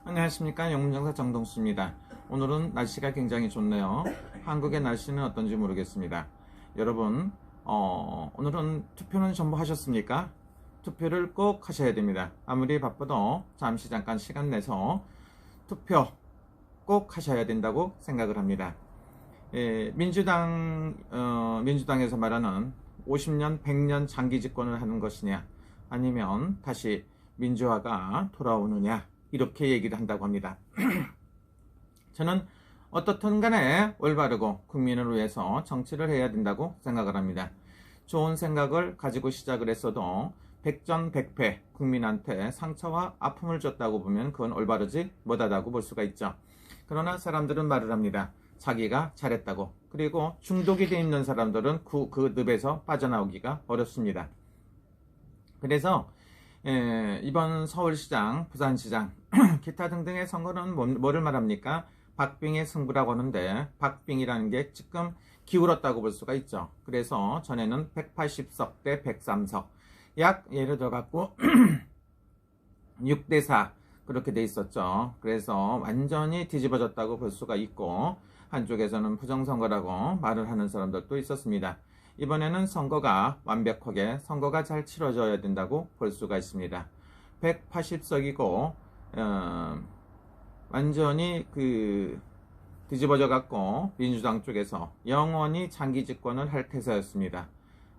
안녕하십니까, 영문정사 정동수입니다. 오늘은 날씨가 굉장히 좋네요. 한국의 날씨는 어떤지 모르겠습니다. 여러분, 오늘은 투표는 전부 하셨습니까? 투표를 꼭 하셔야 됩니다. 아무리 바빠도 잠시 잠깐 시간 내서 투표 꼭 하셔야 된다고 생각을 합니다. 민주당에서 말하는 50년, 100년 장기 집권을 하는 것이냐, 아니면 다시 민주화가 돌아오느냐, 이렇게 얘기를 한다고 합니다. 저는 어떻든 간에 올바르고 국민을 위해서 정치를 해야 된다고 생각을 합니다. 좋은 생각을 가지고 시작을 했어도 백전백패 국민한테 상처와 아픔을 줬다고 보면 그건 올바르지 못하다고 볼 수가 있죠. 그러나 사람들은 말을 합니다. 자기가 잘했다고. 그리고 중독이 돼 있는 사람들은 그 늪에서 빠져나오기가 어렵습니다. 그래서 이번 서울시장, 부산시장, 기타 등등의 선거는 뭐를 말합니까? 박빙의 승부라고 하는데, 박빙이라는 게 지금 기울었다고 볼 수가 있죠. 그래서 전에는 180석 대 103석, 약 예를 들어 갖고 6대4 그렇게 돼 있었죠. 그래서 완전히 뒤집어졌다고 볼 수가 있고, 한쪽에서는 부정선거라고 말을 하는 사람들도 있었습니다. 이번에는 선거가 완벽하게 선거가 잘 치러져야 된다고 볼 수가 있습니다. 180석이고 완전히 뒤집어져 갖고 민주당 쪽에서 영원히 장기 집권을 할 태세였습니다.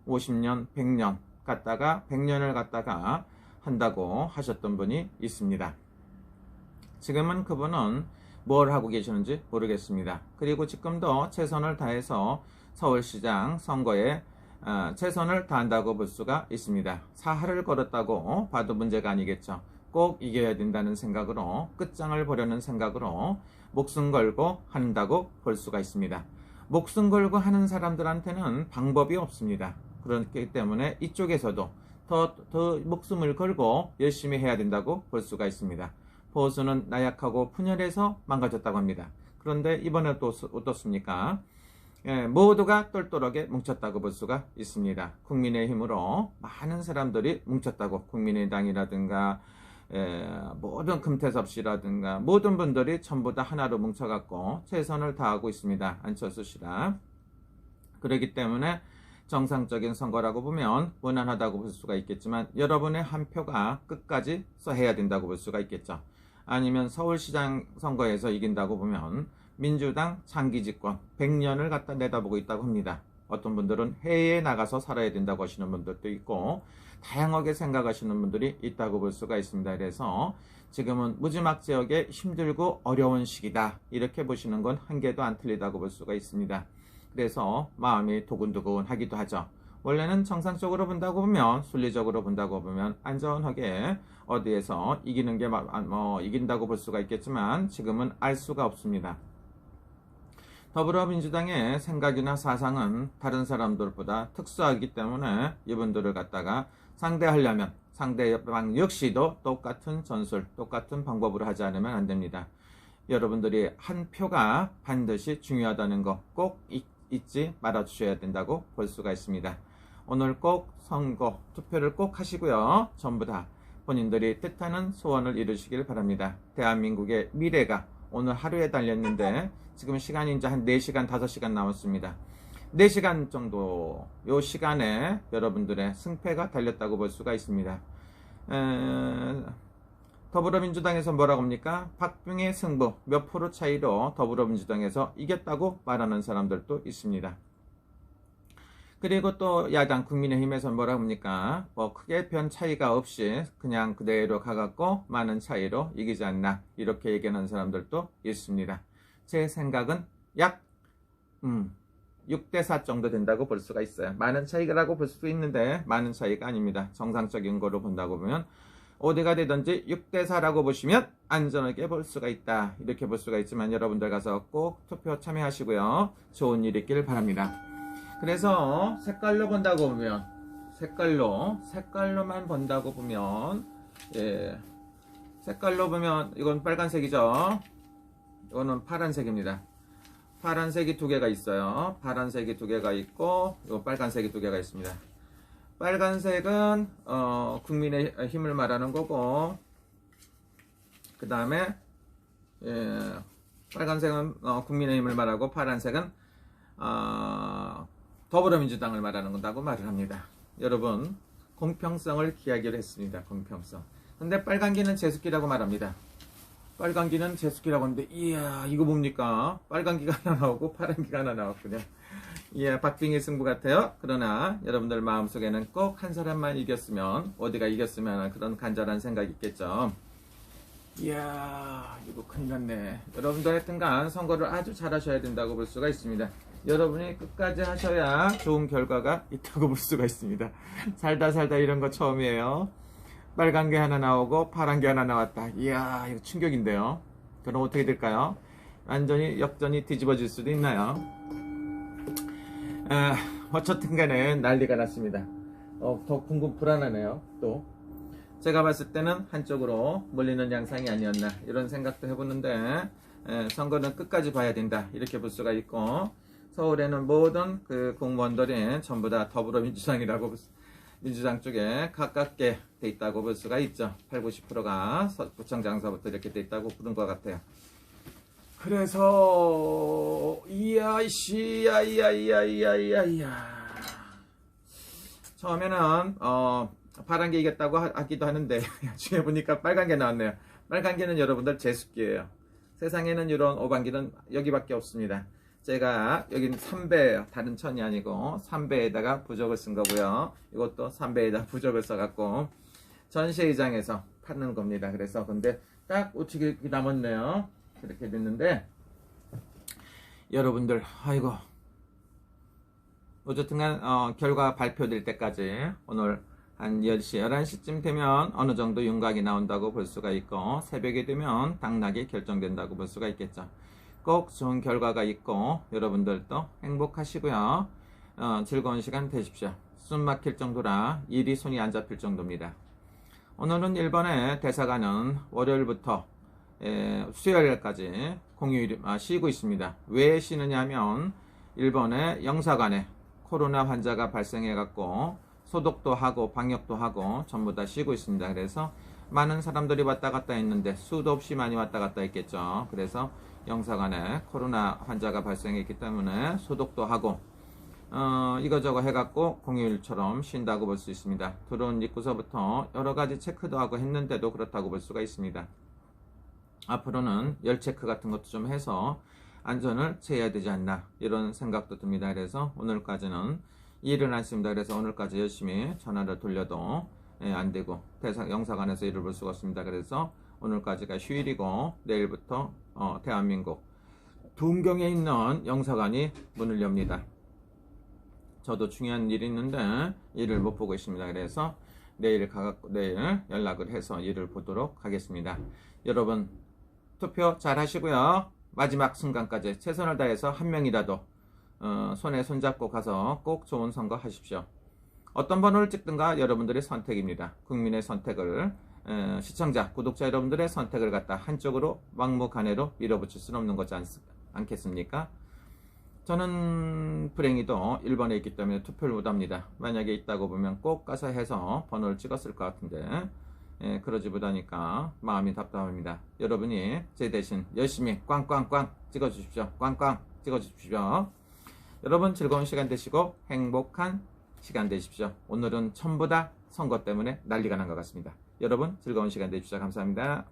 50년, 100년 갔다가 100년을 갔다가 한다고 하셨던 분이 있습니다. 지금은 그분은 뭘 하고 계시는지 모르겠습니다. 그리고 지금도 최선을 다해서 서울시장 선거에 최선을 다한다고 볼 수가 있습니다. 사활을 걸었다고 봐도 문제가 아니겠죠. 꼭 이겨야 된다는 생각으로, 끝장을 보려는 생각으로 목숨 걸고 한다고 볼 수가 있습니다. 목숨 걸고 하는 사람들한테는 방법이 없습니다. 그렇기 때문에 이쪽에서도 더 목숨을 걸고 열심히 해야 된다고 볼 수가 있습니다. 보수는 나약하고 분열해서 망가졌다고 합니다. 그런데 이번에 또 어떻습니까? 모두가 똘똘하게 뭉쳤다고 볼 수가 있습니다. 국민의힘으로 많은 사람들이 뭉쳤다고, 국민의당이라든가 모든 금태섭 씨라든가 모든 분들이 전부 다 하나로 뭉쳐갖고 최선을 다하고 있습니다. 안철수 씨라. 그렇기 때문에 정상적인 선거라고 보면 무난하다고 볼 수가 있겠지만, 여러분의 한 표가 끝까지 써야 된다고 볼 수가 있겠죠. 아니면 서울시장 선거에서 이긴다고 보면 민주당 장기 집권 100년을 갖다 내다보고 있다고 합니다. 어떤 분들은 해외에 나가서 살아야 된다고 하시는 분들도 있고, 다양하게 생각하시는 분들이 있다고 볼 수가 있습니다. 그래서 지금은 무지막 지역에 힘들고 어려운 시기다, 이렇게 보시는 건 한 개도 안 틀리다고 볼 수가 있습니다. 그래서 마음이 두근두근 하기도 하죠. 원래는 정상적으로 본다고 보면, 순리적으로 본다고 보면 안전하게 어디에서 이기는 게 이긴다고 볼 수가 있겠지만, 지금은 알 수가 없습니다. 더불어민주당의 생각이나 사상은 다른 사람들보다 특수하기 때문에 이분들을 갖다가 상대하려면 상대방 역시도 똑같은 전술, 똑같은 방법으로 하지 않으면 안 됩니다. 여러분들이 한 표가 반드시 중요하다는 거 꼭 잊지 말아 주셔야 된다고 볼 수가 있습니다. 오늘 꼭 선거 투표를 꼭 하시고요. 전부 다 본인들이 뜻하는 소원을 이루시길 바랍니다. 대한민국의 미래가 오늘 하루에 달렸는데 지금 시간이 이제 한 4시간, 5시간 남았습니다. 4시간 정도 요 시간에 여러분들의 승패가 달렸다고 볼 수가 있습니다. 더불어민주당에서 뭐라고 합니까? 박빙의 승부 몇 프로 차이로 더불어민주당에서 이겼다고 말하는 사람들도 있습니다. 그리고 또 야당 국민의힘에서 뭐라고 합니까? 크게 별 차이가 없이 그냥 그대로 가갖고 많은 차이로 이기지 않나, 이렇게 얘기하는 사람들도 있습니다. 제 생각은 약 6대4 정도 된다고 볼 수가 있어요. 많은 차이라고 볼 수도 있는데 많은 차이가 아닙니다. 정상적인 거로 본다고 보면 어디가 되든지 6대4라고 보시면 안전하게 볼 수가 있다, 이렇게 볼 수가 있지만, 여러분들 가서 꼭 투표 참여하시고요. 좋은 일 있길 바랍니다. 그래서 색깔로 본다고 보면, 색깔로만 본다고 보면, 색깔로 보면 이건 빨간색이죠. 이거는 파란색입니다. 파란색이 2개가 있어요. 파란색이 2개가 있고, 이거 빨간색이 2개가 있습니다. 빨간색은 국민의 힘을 말하는 거고, 그 다음에 빨간색은 국민의힘을 말하고 파란색은 더불어민주당을 말하는 건다고 말을 합니다. 여러분, 공평성을 기하기로 했습니다. 공평성. 근데 빨간기는 제습기라고 말합니다. 빨간기는 제습기라고 하는데, 이야, 이거 뭡니까? 빨간기가 하나 나오고 파란기가 하나 나왔군요. 이야, 박빙의 승부 같아요. 그러나 여러분들 마음속에는 꼭 한 사람만 이겼으면, 어디가 이겼으면 그런 간절한 생각이 있겠죠. 이야, 이거 큰일 났네. 여러분들 하여튼간 선거를 아주 잘하셔야 된다고 볼 수가 있습니다. 여러분이 끝까지 하셔야 좋은 결과가 있다고 볼 수가 있습니다. 살다 이런 거 처음이에요. 빨간 게 하나 나오고 파란 게 하나 나왔다. 이야, 이거 충격인데요. 그럼 어떻게 될까요? 완전히 역전이 뒤집어질 수도 있나요? 어쨌든 간에 난리가 났습니다. 더 불안하네요. 또 제가 봤을 때는 한쪽으로 몰리는 양상이 아니었나 이런 생각도 해보는데, 선거는 끝까지 봐야 된다 이렇게 볼 수가 있고, 서울에는 모든 그 공무원들이 전부 다 더불어민주당이라고 민주당 쪽에 가깝게 돼 있다고 볼 수가 있죠. 80~90%가 구청장서부터 이렇게 돼 있다고 보는 것 같아요. 그래서 이야 처음에는 파란 게 이겼다고 하기도 하는데 나중에 보니까 빨간 게 나왔네요. 빨간 게는 여러분들 제습기예요. 세상에는 이런 오반기는 여기밖에 없습니다. 제가 여긴 3배예요. 다른 천이 아니고 3배에다가 부적을 쓴 거고요. 이것도 3배에다 부적을 써갖고 전시회장에서 파는 겁니다. 그래서 근데 딱 우측이 남았네요. 그렇게 됐는데, 여러분들 아이고, 어쨌든간 결과 발표될 때까지 오늘 한 10시, 11시쯤 되면 어느 정도 윤곽이 나온다고 볼 수가 있고, 새벽에 되면 당락이 결정된다고 볼 수가 있겠죠. 꼭 좋은 결과가 있고 여러분들도 행복하시고요. 즐거운 시간 되십시오. 숨 막힐 정도라 일이 손이 안 잡힐 정도입니다. 오늘은 일본의 대사관은 월요일부터 수요일까지 공휴일 쉬고 있습니다. 왜 쉬느냐 하면 일본의 영사관에 코로나 환자가 발생해 갖고 소독도 하고 방역도 하고 전부 다 쉬고 있습니다. 그래서 많은 사람들이 왔다 갔다 했는데 수도 없이 많이 왔다 갔다 했겠죠. 그래서 영사관에 코로나 환자가 발생했기 때문에 소독도 하고 이거저거 해갖고 공휴일처럼 쉰다고 볼 수 있습니다. 들어온 입구서부터 여러가지 체크도 하고 했는데도 그렇다고 볼 수가 있습니다. 앞으로는 열 체크 같은 것도 좀 해서 안전을 채워야 되지 않나 이런 생각도 듭니다. 그래서 오늘까지는 일은 않습니다. 그래서 오늘까지 열심히 전화를 돌려도 안 되고 영사관에서 일을 볼 수가 없습니다. 그래서 오늘까지가 휴일이고 내일부터 대한민국 동경에 있는 영사관이 문을 엽니다. 저도 중요한 일이 있는데 일을 못 보고 있습니다. 그래서 내일 연락을 해서 일을 보도록 하겠습니다. 여러분 투표 잘 하시고요. 마지막 순간까지 최선을 다해서 한 명이라도 손에 손잡고 가서 꼭 좋은 선거 하십시오. 어떤 번호를 찍든가 여러분들의 선택입니다. 국민의 선택을 시청자, 구독자 여러분들의 선택을 갖다 한쪽으로 막무가내로 밀어붙일 수는 없는 거지 않겠습니까? 저는 불행히도 일본에 있기 때문에 투표를 못합니다. 만약에 있다고 보면 꼭 가서 해서 번호를 찍었을 것 같은데 그러지 못하니까 마음이 답답합니다. 여러분이 제 대신 열심히 꽝꽝꽝 찍어주십시오. 꽝꽝 찍어주십시오. 여러분 즐거운 시간 되시고 행복한 시간 되십시오. 오늘은 전부 다 선거 때문에 난리가 난 것 같습니다. 여러분 즐거운 시간 되십시오. 감사합니다.